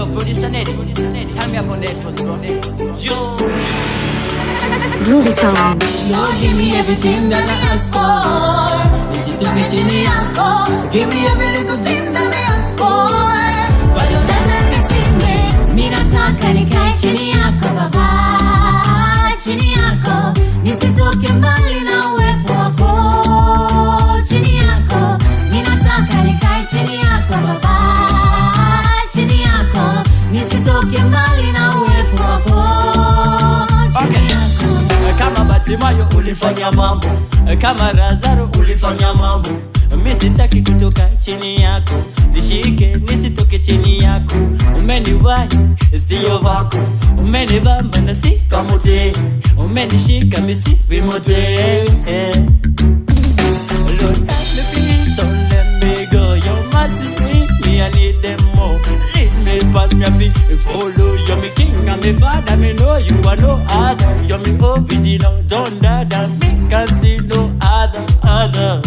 Yo, producer Neddy, turn me up on the headphones, bro. Yo, Ruby Sounds. You give me everything that I ask for. Listen to me, chini yako. Give me every little thing that I ask for. Why don't I deceive me? Mimi nataka nikae chini yako baba, chini yako. Nisitoke mbali na uwepo wako, chini yako. Mimi nataka nikae chini yako baba, chini yako. Nisitoke mbali na uwepo wako, chini yako. kama Batimayo ulifanya mambo, kama Lazaro ulifanya mambo. Mimi sitaki kutoka chini yako, nishike nisitoke chini yako. Umeniwahi sio vako, umenibamba na si kamote, umenishika misi vimote. Lord, please don't let me go. Your mercy me, I need them more. Lead me past me feet, follow you, me king and me father. Me know you are no other. You're me original, don't die that me can see no other.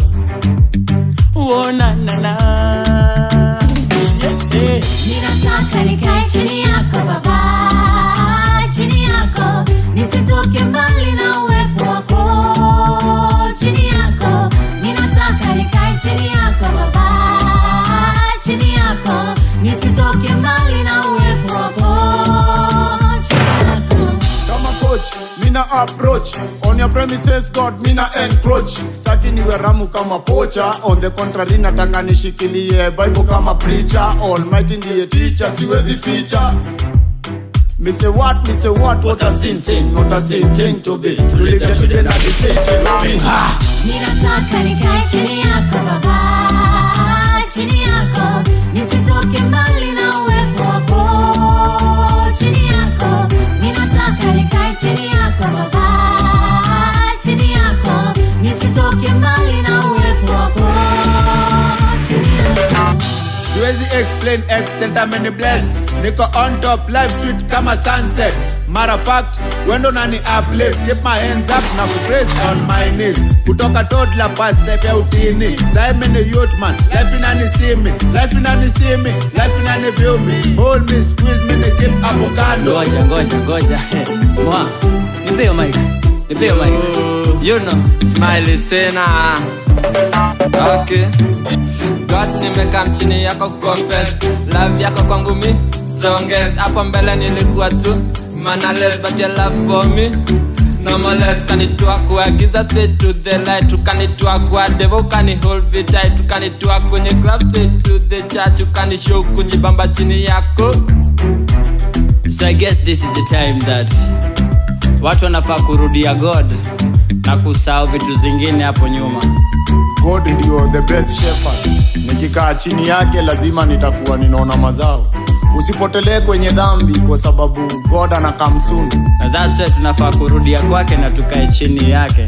Oh na na na, yes yeah. Mimi nataka nikae chini yako baba, chini yako. Nisitoke mbali na uwepo wako, chini yako. Mimi nataka nikae chini yako baba, chini yako. Nisitoke mbali na uwepo wako, chini yako. Kama coach, mina approach. On your premises, God, mina encroach. Staki niwe ramu kama pocha. On the contrary, nataka nishikilie Bible kama preacher. Almighty ndiye teacher, siwezi feature. Me say what a sin, not a sin thing to be. To live your children at the same time. Mimi nataka nikae chini yako baba, chini yako. Nisitoke mbali na uwepo wako, chini yako. Mimi nataka nikae chini yako baba, chini yako. Nisitoke mbali na uwepo wako, chini yako. Siwezi explain extent I'm in bless. Niko on top, life sweet kama sunset. Matter of fact, wendo nani uplift. Keep my hands up na praise on my knees. Kutoka toddler past life ya utini. Sai mini youth man, life inani see me. Life inani see me, life inani view me. Hold me, squeeze me, ni keep avocado. Ngoja. Mwa, nipe yo mic. You know, Smile tena. Okay. God nimeka chini yako confess. Love yako kwangu mi strongest. Hapo mbele nilikuwa tu mannerless, but your love for me no more less. Kanitoa kwa giza straight to the light. Ukanitoa kwa devil, ukani hold it tight. Ukanitoa kwenye club straight to the church. Ukanishow kujibamba chini yako. so I guess this is the time that watu wanafaa kurudia God na kusahau vitu zingine hapo nyuma. God ndio the best shepherd. Nikikaa chini yake lazima nitakuwa ninaona mazao. Usipotelee kwenye dhambi kwa sababu God anakaa msuni. Na that's why tunafaa kurudia kwake na tukae chini yake.